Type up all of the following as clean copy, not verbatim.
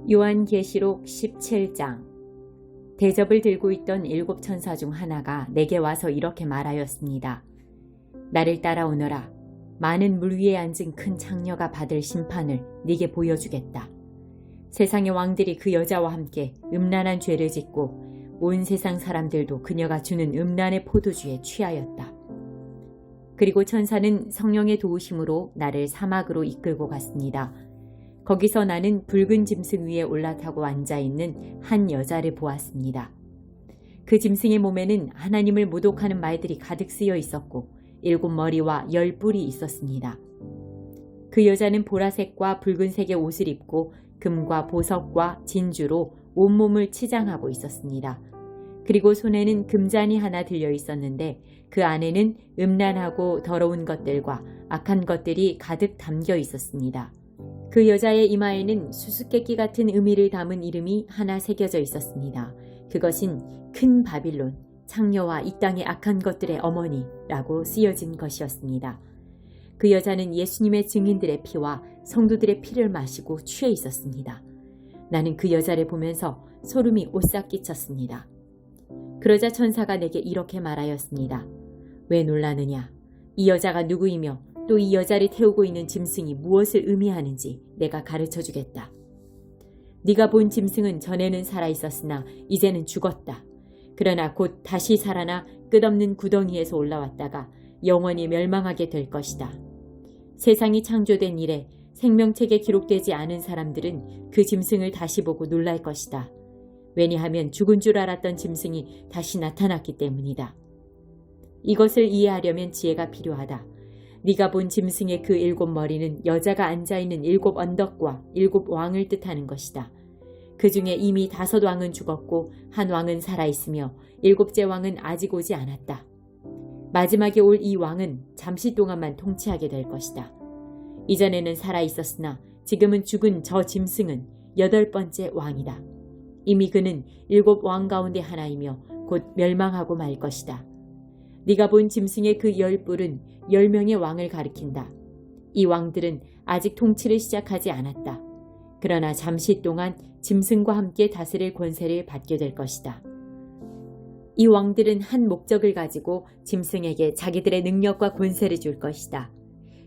요한계시록 17장. 대접을 들고 있던 7 천사 중 하나가 내게 와서 이렇게 말하였습니다. 나를 따라오너라. 많은 물 위에 앉은 큰 창녀가 받을 심판을 네게 보여주겠다. 세상의 왕들이 그 여자와 함께 음란한 죄를 짓고 온 세상 사람들도 그녀가 주는 음란의 포도주에 취하였다. 그리고 천사는 성령의 도우심으로 나를 사막으로 이끌고 갔습니다. 거기서 나는 붉은 짐승 위에 올라타고 앉아있는 한 여자를 보았습니다. 그 짐승의 몸에는 하나님을 모독하는 말들이 가득 쓰여 있었고 7 머리와 10 뿔이 있었습니다. 그 여자는 보라색과 붉은색의 옷을 입고 금과 보석과 진주로 온몸을 치장하고 있었습니다. 그리고 손에는 금잔이 하나 들려 있었는데 그 안에는 음란하고 더러운 것들과 악한 것들이 가득 담겨 있었습니다. 그 여자의 이마에는 수수께끼 같은 의미를 담은 이름이 하나 새겨져 있었습니다. 그것은 큰 바빌론, 창녀와 이 땅의 악한 것들의 어머니라고 쓰여진 것이었습니다. 그 여자는 예수님의 증인들의 피와 성도들의 피를 마시고 취해 있었습니다. 나는 그 여자를 보면서 소름이 오싹 끼쳤습니다. 그러자 천사가 내게 이렇게 말하였습니다. 왜 놀라느냐? 이 여자가 누구이며 또 이 여자를 태우고 있는 짐승이 무엇을 의미하는지 내가 가르쳐 주겠다. 네가 본 짐승은 전에는 살아 있었으나 이제는 죽었다. 그러나 곧 다시 살아나 끝없는 구덩이에서 올라왔다가 영원히 멸망하게 될 것이다. 세상이 창조된 이래 생명책에 기록되지 않은 사람들은 그 짐승을 다시 보고 놀랄 것이다. 왜냐하면 죽은 줄 알았던 짐승이 다시 나타났기 때문이다. 이것을 이해하려면 지혜가 필요하다. 네가 본 짐승의 그 7 머리는 여자가 앉아있는 7 언덕과 7 왕을 뜻하는 것이다. 그 중에 이미 5 왕은 죽었고 1 왕은 살아있으며 7째 왕은 아직 오지 않았다. 마지막에 올 이 왕은 잠시 동안만 통치하게 될 것이다. 이전에는 살아있었으나 지금은 죽은 저 짐승은 8번째 왕이다. 이미 그는 7 왕 가운데 하나이며 곧 멸망하고 말 것이다. 네가 본 짐승의 그 10 뿔은 10명의 왕을 가리킨다. 이 왕들은 아직 통치를 시작하지 않았다. 그러나 잠시 동안 짐승과 함께 다스릴 권세를 받게 될 것이다. 이 왕들은 한 목적을 가지고 짐승에게 자기들의 능력과 권세를 줄 것이다.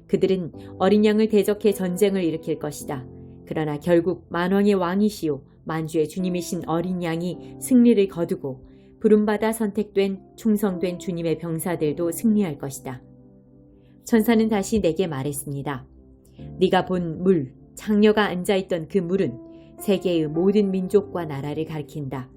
그들은 어린 양을 대적해 전쟁을 일으킬 것이다. 그러나 결국 만왕의 왕이시오 만주의 주님이신 어린 양이 승리를 거두고 부름받아 선택된 충성된 주님의 병사들도 승리할 것이다. 천사는 다시 내게 말했습니다. 네가 본 물, 창녀가 앉아있던 그 물은 세계의 모든 민족과 나라를 가리킨다.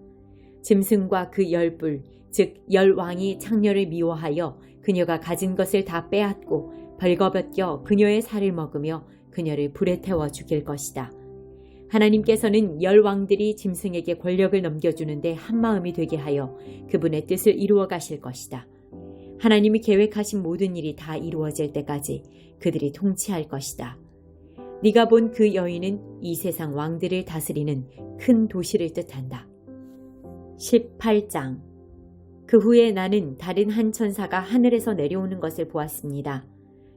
짐승과 그 10 뿔, 즉 10 왕이 창녀를 미워하여 그녀가 가진 것을 다 빼앗고 벌거벗겨 그녀의 살을 먹으며 그녀를 불에 태워 죽일 것이다. 하나님께서는 10 왕들이 짐승에게 권력을 넘겨주는데 한마음이 되게 하여 그분의 뜻을 이루어 가실 것이다. 하나님이 계획하신 모든 일이 다 이루어질 때까지 그들이 통치할 것이다. 네가 본 그 여인은 이 세상 왕들을 다스리는 큰 도시를 뜻한다. 18장. 그 후에 나는 다른 한 천사가 하늘에서 내려오는 것을 보았습니다.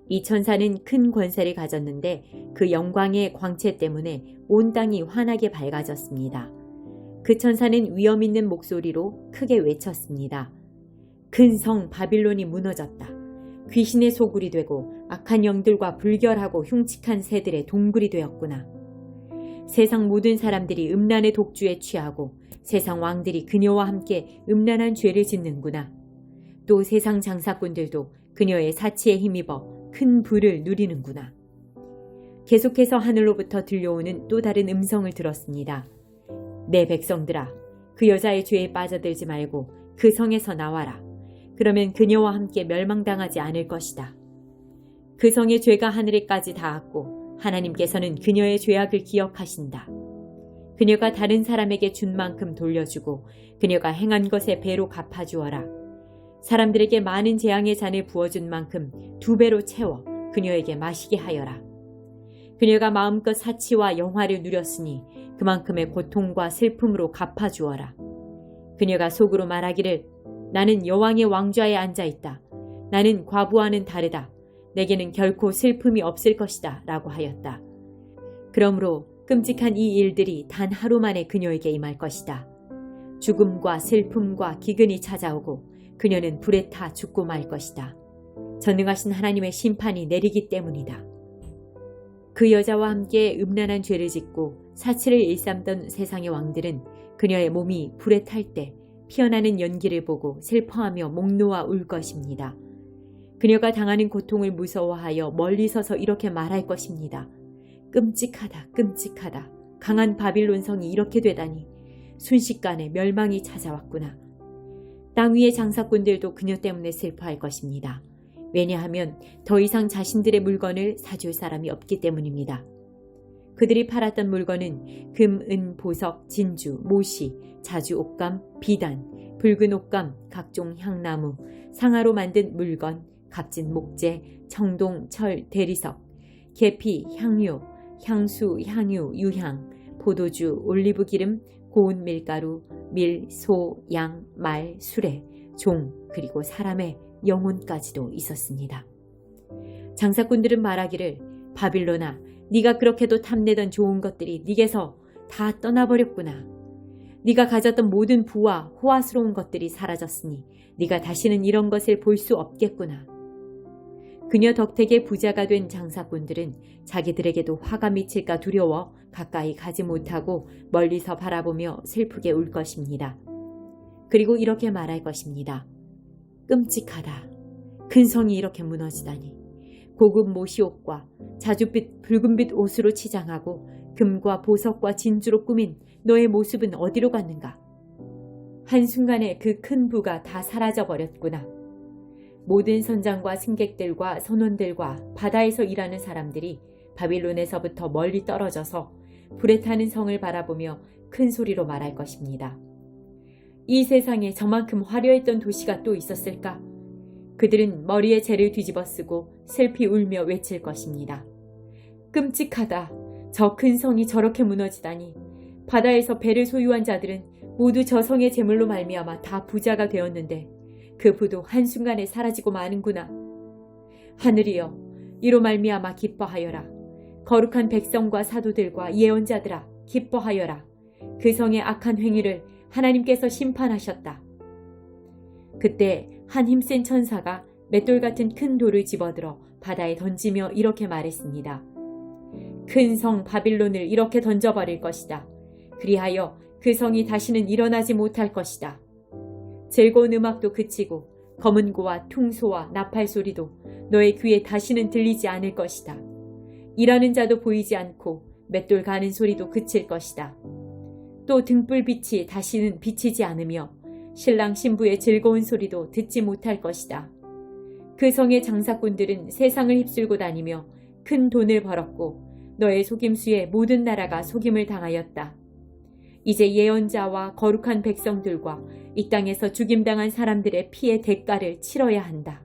이 천사는 큰 권세를 가졌는데 그 영광의 광채 때문에 온 땅이 환하게 밝아졌습니다. 그 천사는 위엄 있는 목소리로 크게 외쳤습니다. 큰 성 바빌론이 무너졌다. 귀신의 소굴이 되고 악한 영들과 불결하고 흉측한 새들의 동굴이 되었구나. 세상 모든 사람들이 음란의 독주에 취하고 세상 왕들이 그녀와 함께 음란한 죄를 짓는구나. 또 세상 장사꾼들도 그녀의 사치에 힘입어 큰 부를 누리는구나. 계속해서 하늘로부터 들려오는 또 다른 음성을 들었습니다. 내 백성들아, 그 여자의 죄에 빠져들지 말고 그 성에서 나와라. 그러면 그녀와 함께 멸망당하지 않을 것이다. 그 성의 죄가 하늘에까지 닿았고 하나님께서는 그녀의 죄악을 기억하신다. 그녀가 다른 사람에게 준 만큼 돌려주고 그녀가 행한 것에 배로 갚아주어라. 사람들에게 많은 재앙의 잔을 부어준 만큼 2배로 채워 그녀에게 마시게 하여라. 그녀가 마음껏 사치와 영화를 누렸으니 그만큼의 고통과 슬픔으로 갚아주어라. 그녀가 속으로 말하기를 나는 여왕의 왕좌에 앉아있다. 나는 과부와는 다르다. 내게는 결코 슬픔이 없을 것이다 라고 하였다. 그러므로 끔찍한 이 일들이 단 하루 만에 그녀에게 임할 것이다. 죽음과 슬픔과 기근이 찾아오고 그녀는 불에 타 죽고 말 것이다. 전능하신 하나님의 심판이 내리기 때문이다. 그 여자와 함께 음란한 죄를 짓고 사치를 일삼던 세상의 왕들은 그녀의 몸이 불에 탈 때 피어나는 연기를 보고 슬퍼하며 목 놓아 울 것입니다. 그녀가 당하는 고통을 무서워하여 멀리 서서 이렇게 말할 것입니다. 끔찍하다, 끔찍하다. 강한 바빌론 성이 이렇게 되다니. 순식간에 멸망이 찾아왔구나. 땅 위의 장사꾼들도 그녀 때문에 슬퍼할 것입니다. 왜냐하면 더 이상 자신들의 물건을 사줄 사람이 없기 때문입니다. 그들이 팔았던 물건은 금, 은, 보석, 진주, 모시, 자주 옷감, 비단, 붉은 옷감, 각종 향나무, 상아로 만든 물건, 값진 목재, 청동, 철, 대리석, 계피, 향료, 향수, 향유, 유향, 포도주, 올리브기름, 고운 밀가루, 밀, 소, 양, 말, 수레, 종, 그리고 사람의 영혼까지도 있었습니다. 장사꾼들은 말하기를 바빌로나 네가 그렇게도 탐내던 좋은 것들이 네게서 다 떠나버렸구나. 네가 가졌던 모든 부와 호화스러운 것들이 사라졌으니 네가 다시는 이런 것을 볼 수 없겠구나. 그녀 덕택에 부자가 된 장사꾼들은 자기들에게도 화가 미칠까 두려워 가까이 가지 못하고 멀리서 바라보며 슬프게 울 것입니다. 그리고 이렇게 말할 것입니다. 끔찍하다. 큰 성이 이렇게 무너지다니. 고급 모시옷과 자줏빛 붉은빛 옷으로 치장하고 금과 보석과 진주로 꾸민 너의 모습은 어디로 갔는가? 한순간에 그 큰 부가 다 사라져버렸구나. 모든 선장과 승객들과 선원들과 바다에서 일하는 사람들이 바빌론에서부터 멀리 떨어져서 불에 타는 성을 바라보며 큰 소리로 말할 것입니다. 이 세상에 저만큼 화려했던 도시가 또 있었을까? 그들은 머리에 재를 뒤집어 쓰고 슬피 울며 외칠 것입니다. 끔찍하다. 저 큰 성이 저렇게 무너지다니. 바다에서 배를 소유한 자들은 모두 저 성의 재물로 말미암아 다 부자가 되었는데 그 부도 한순간에 사라지고 마는구나. 하늘이여, 이로 말미암아 기뻐하여라. 거룩한 백성과 사도들과 예언자들아, 기뻐하여라. 그 성의 악한 행위를 하나님께서 심판하셨다. 그때 한 힘센 천사가 맷돌 같은 큰 돌을 집어들어 바다에 던지며 이렇게 말했습니다. 큰 성 바빌론을 이렇게 던져버릴 것이다. 그리하여 그 성이 다시는 일어나지 못할 것이다. 즐거운 음악도 그치고 검은 고와 퉁소와 나팔 소리도 너의 귀에 다시는 들리지 않을 것이다. 일하는 자도 보이지 않고 맷돌 가는 소리도 그칠 것이다. 또 등불빛이 다시는 비치지 않으며 신랑 신부의 즐거운 소리도 듣지 못할 것이다. 그 성의 장사꾼들은 세상을 휩쓸고 다니며 큰 돈을 벌었고 너의 속임수에 모든 나라가 속임을 당하였다. 이제 예언자와 거룩한 백성들과 이 땅에서 죽임당한 사람들의 피의 대가를 치러야 한다.